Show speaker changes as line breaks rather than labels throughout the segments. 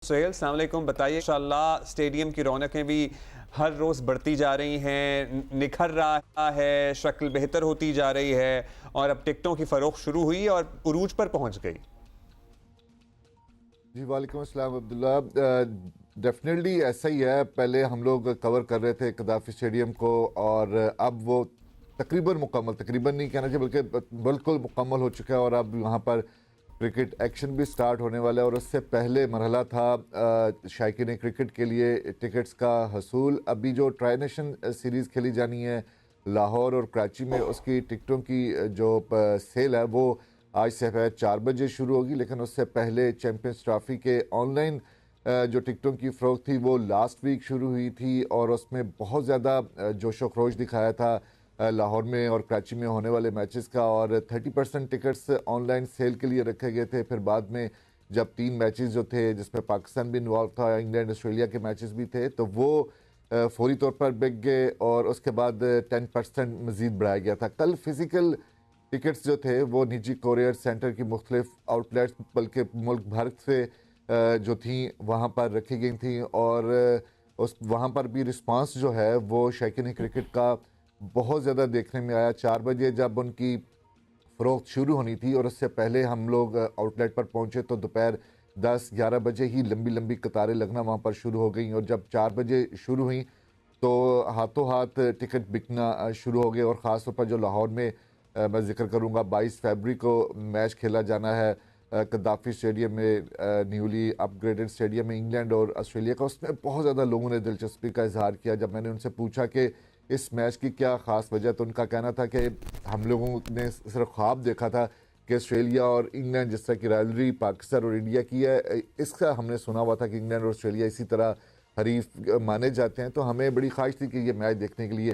सुहेल अस्सलाम वालेकुम। बताइए, इंशाल्लाह स्टेडियम की रौनकें भी हर रोज़ बढ़ती जा रही हैं, निखर रहा है, शक्ल बेहतर होती जा रही है और अब टिकटों की फ़रोख्त शुरू हुई और उरूज पर पहुंच गई।
जी वालेकुम अस्सलाम अब्दुल्ला। डेफिनेटली ऐसा ही है। पहले हम लोग कवर कर रहे थे कदाफी स्टेडियम को और अब वो तकरीबन नहीं कहना चाहिए बल्कि बिल्कुल मुकम्मल हो चुका है और अब वहाँ पर क्रिकेट एक्शन भी स्टार्ट होने वाला है। और उससे पहले मरहला था शायकीन क्रिकेट के लिए टिकट्स का हसूल। अभी जो ट्राई नेशन सीरीज़ खेली जानी है लाहौर और कराची में, उसकी टिकटों की जो सेल है वो आज से 4 बजे शुरू होगी। लेकिन उससे पहले चैम्पियंस ट्रॉफी के ऑनलाइन जो टिकटों की फ़रोख्त थी वो लास्ट वीक शुरू हुई थी और उसमें बहुत ज़्यादा जोशो खरोश दिखाया था लाहौर में और कराची में होने वाले मैचेस का। और 30% टिकट्स ऑनलाइन सेल के लिए रखे गए थे। फिर बाद में जब 3 मैचेस जो थे जिसमें पाकिस्तान भी इन्वॉल्व था, इंग्लैंड ऑस्ट्रेलिया के मैचेस भी थे, तो वो फौरी तौर पर बिक गए और उसके बाद 10% मज़ीद बढ़ाया गया था। कल फिज़िकल टिकट्स जो थे वो निजी कोरियर सेंटर की मुख्तलिफ आउटलेट्स बल्कि मुल्क भर से जो थी वहाँ पर रखी गई थी और उस वहाँ पर भी रिस्पांस जो है वो शौकीन क्रिकेट का बहुत ज़्यादा देखने में आया। 4 बजे जब उनकी फ़रोख्त शुरू होनी थी और उससे पहले हम लोग आउटलेट पर पहुँचे तो दोपहर 10-11 बजे ही लंबी लंबी कतारें लगना वहाँ पर शुरू हो गई और जब 4 बजे शुरू हुई तो हाथों हाथ टिकट बिकना शुरू हो गए। और ख़ास तौर पर जो लाहौर में मैं ज़िक्र करूँगा 22 फरवरी को मैच खेला जाना है कदाफी स्टेडियम में, न्यूली अपग्रेडेड स्टेडियम में इंग्लैंड और ऑस्ट्रेलिया का। उसमें बहुत ज़्यादा लोगों ने दिलचस्पी का इजहार किया। जब मैंने उनसे पूछा कि इस मैच की क्या ख़ास वजह, तो उनका कहना था कि हम लोगों ने सिर्फ ख्वाब देखा था कि ऑस्ट्रेलिया और इंग्लैंड जिस तरह की राइवलरी पाकिस्तान और इंडिया की है, इसका हमने सुना हुआ था कि इंग्लैंड और ऑस्ट्रेलिया इसी तरह हरीफ माने जाते हैं, तो हमें बड़ी ख्वाहिश थी कि ये मैच देखने के लिए।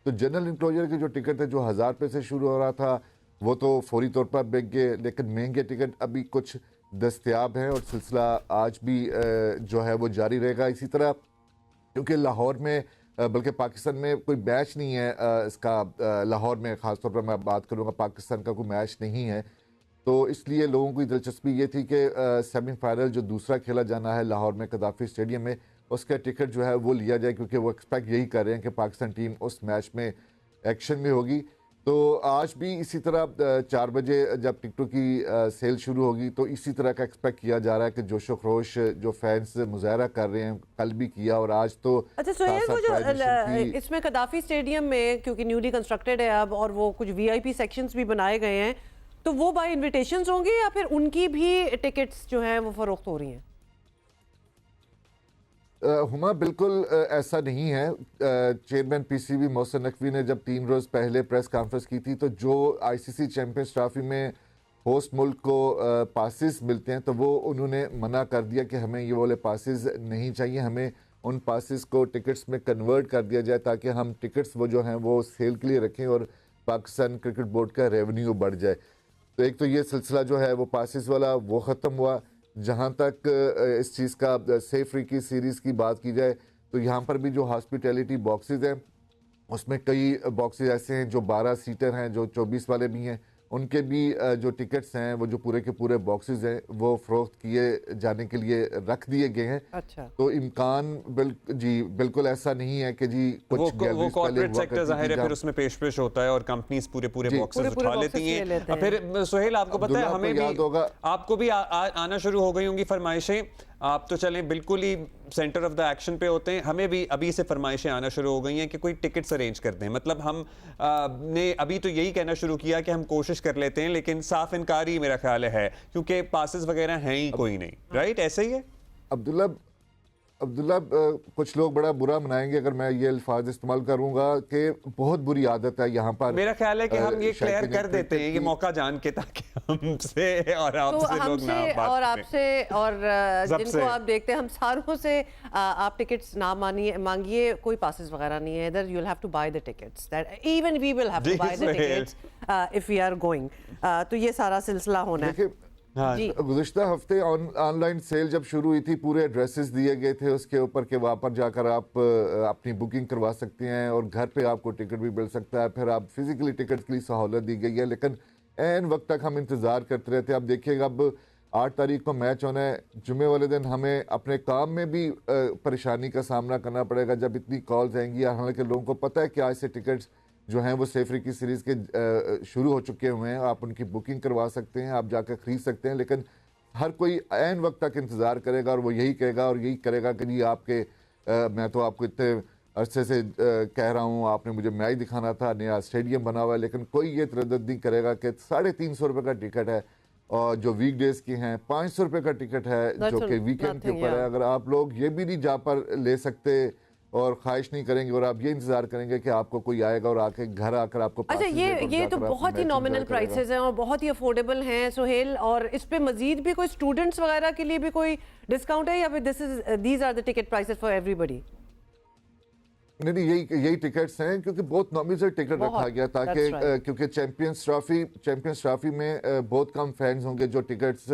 तो जनरल इंक्लोजर के जो टिकट है जो 1000 रुपये से शुरू हो रहा था वो तो फौरी तौर पर बिक गए, लेकिन महंगे टिकट अभी कुछ दस्तयाब हैं और सिलसिला आज भी जो है वो जारी रहेगा। इसी तरह क्योंकि लाहौर में बल्कि पाकिस्तान में कोई मैच नहीं है, इसका लाहौर में ख़ासतौर पर मैं बात करूँगा, पाकिस्तान का कोई मैच नहीं है, तो इसलिए लोगों की दिलचस्पी ये थी कि सेमीफाइनल जो दूसरा खेला जाना है लाहौर में कदाफी स्टेडियम में, उसका टिकट जो है वो लिया जाए क्योंकि वो एक्सपेक्ट यही कर रहे हैं कि पाकिस्तान टीम उस मैच में एक्शन में होगी। तो आज भी इसी तरह 4 बजे जब टिकटों की सेल शुरू होगी तो इसी तरह का एक्सपेक्ट किया जा रहा है कि जोशो खरोश जो फैंस मुजाहरा कर रहे हैं, कल भी किया और आज तो
अच्छा सोहेल, वो जो इसमें कदाफी स्टेडियम में क्योंकि न्यूली कंस्ट्रक्टेड है अब और वो कुछ वीआईपी सेक्शंस भी बनाए गए हैं, तो वो बाय इनविटेशंस होंगे या फिर उनकी भी टिकट्स जो हैं वो फरोख्त हो रही हैं?
हुमा बिल्कुल ऐसा नहीं है। चेयरमैन पीसीबी मोहसिन नकवी ने जब 3 रोज़ पहले प्रेस कॉन्फ्रेंस की थी तो जो आईसीसी चैंपियंस ट्रॉफी में होस्ट मुल्क को पासिस मिलते हैं तो वो उन्होंने मना कर दिया कि हमें ये वाले पासिस नहीं चाहिए, हमें उन पासिस को टिकट्स में कन्वर्ट कर दिया जाए ताकि हम टिकट्स वो जो हैं वो सेल के लिए रखें और पाकिस्तान क्रिकेट बोर्ड का रेवेन्यू बढ़ जाए। तो एक तो ये सिलसिला जो है वो पासिस वाला वो ख़त्म हुआ। जहाँ तक इस चीज़ का सेफ फ्री की सीरीज़ की बात की जाए तो यहाँ पर भी जो हॉस्पिटैलिटी बॉक्सेस हैं उसमें कई बॉक्सेस ऐसे हैं जो 12 सीटर हैं, जो 24 वाले भी हैं, उनके भी जो टिकट्स हैं वो जो पूरे के पूरे बॉक्सेस हैं वो फ़रोख्त किए जाने के लिए रख दिए गए हैं।
अच्छा,
तो इम्कान बिल्कुल ऐसा नहीं है कि जी कुछ
वो कॉर्पोरेट सेक्टर जाहिर है फिर उसमें पेश होता है और कंपनीज पूरे बॉक्सेस उठा लेती हैं। फिर सुहेल आपको पता है हमें भी आपको भी आना शुरू हो गई होंगी फरमाइशें। आप तो चलें बिल्कुल ही सेंटर ऑफ द एक्शन पे होते हैं, हमें भी अभी से फरमाइशें आना शुरू हो गई हैं कि कोई टिकट्स अरेंज कर दें। मतलब हम ने अभी तो यही कहना शुरू किया कि हम कोशिश कर लेते हैं, लेकिन साफ इनकार ही मेरा ख्याल है क्योंकि पासेस वगैरह हैं ही कोई नहीं। राइट, ऐसे ही है
अब्दुल्ला। कुछ लोग बड़ा बुरा मनाएंगे अगर मैं ये अल्फाज इस्तेमाल करूंगा कि बहुत बुरी आदत है यहाँ पर।
मेरा ख्याल है कि हम ये क्लियर कर देते हैं ये मौका जान के ताकि हमसे और आपसे
तो
लोग ना बात
और आपसे और जिनको आप देखते हैं हम सारों से आप टिकट्स ना मांगिए, कोई पासेस वगैरह नहीं है इधर। You will have to buy the tickets, that even we will have to buy the tickets if we are going. तो ये सारा सिलसिला होना है।
हाँ, गुज़िश्ता हफ्ते ऑनलाइन सेल जब शुरू हुई थी पूरे एड्रेसेस दिए गए थे उसके ऊपर के वहाँ पर जाकर आप अपनी बुकिंग करवा सकते हैं और घर पे आपको टिकट भी मिल सकता है। फिर आप फिजिकली टिकट के लिए सहूलत दी गई है, लेकिन एन वक्त तक हम इंतज़ार करते रहते हैं। अब देखिएगा अब 8 तारीख को मैच होना है, जुमे वाले दिन हमें अपने काम में भी परेशानी का सामना करना पड़ेगा जब इतनी कॉल्स आएंगी। हालांकि लोगों को पता है कि आज से टिकट्स जो हैं वो सैफ की सीरीज़ के शुरू हो चुके हुए हैं, आप उनकी बुकिंग करवा सकते हैं, आप जाकर ख़रीद सकते हैं, लेकिन हर कोई ऐन वक्त तक इंतज़ार करेगा और वो यही कहेगा और यही करेगा कि जी आपके मैं तो आपको इतने अरसे से कह रहा हूँ, आपने मुझे मैच दिखाना था, नया स्टेडियम बना हुआ है, लेकिन कोई ये तरद्दुद नहीं करेगा कि 350 रुपये का टिकट है और जो वीकडेज की हैं 500 रुपये का टिकट है जो कि वीकेंड के ऊपर है। अगर आप लोग ये भी नहीं जा पर ले सकते और ख्वाहिश नहीं करेंगे और आप ये इंतजार करेंगे कि आपको कोई आएगा और आके घर आकर आपको
अच्छा, ये तो बहुत ही नॉमिनल प्राइसेस हैं और बहुत ही अफोर्डेबल हैं सुहेल। और इस पे मजीद भी कोई स्टूडेंट्स वगैरह के लिए भी कोई डिस्काउंट है या फिर these are the ticket prices for everybody?
नहीं, यही टिकट्स हैं क्योंकि बहुत नॉमिनल टिकट रखा गया ताकि क्योंकि चैंपियंस ट्रॉफी में बहुत कम फैंस होंगे जो टिकट्स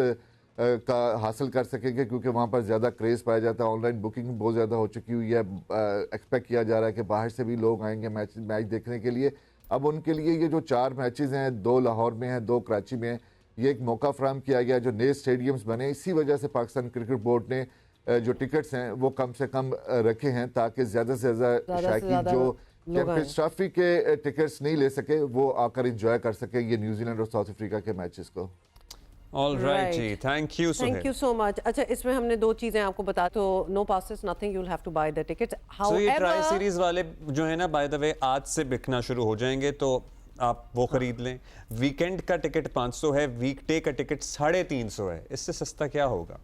का हासिल कर सकेंगे क्योंकि वहाँ पर ज़्यादा क्रेज़ पाया जाता है। ऑनलाइन बुकिंग बहुत ज़्यादा हो चुकी हुई है, एक्सपेक्ट किया जा रहा है कि बाहर से भी लोग आएंगे मैच देखने के लिए। अब उनके लिए ये जो 4 मैचेस हैं, 2 लाहौर में हैं, 2 कराची में हैं, ये एक मौका फराहम किया गया जो नए स्टेडियम्स बने। इसी वजह से पाकिस्तान क्रिकेट बोर्ड ने जो टिकट्स हैं वो कम से कम रखे हैं ताकि ज़्यादा से ज़्यादा शायकीन जो चैंपियंस ट्रॉफी के टिकट्स नहीं ले सके वो आकर इंजॉय कर सके ये न्यूजीलैंड और साउथ अफ्रीका के मैचेस को।
All right ji, thank you
so much। अच्छा, इसमें हमने 2 चीजें आपको बता, तो no passes, nothing, you'll have to buy the tickets।
However, ये ट्राई सीरीज वाले जो है ना बाय द वे आज से बिकना शुरू हो जाएंगे तो आप वो खरीद लें। वीकेंड का टिकट 500 है, वीकडे का टिकट 350 है, इससे सस्ता क्या होगा?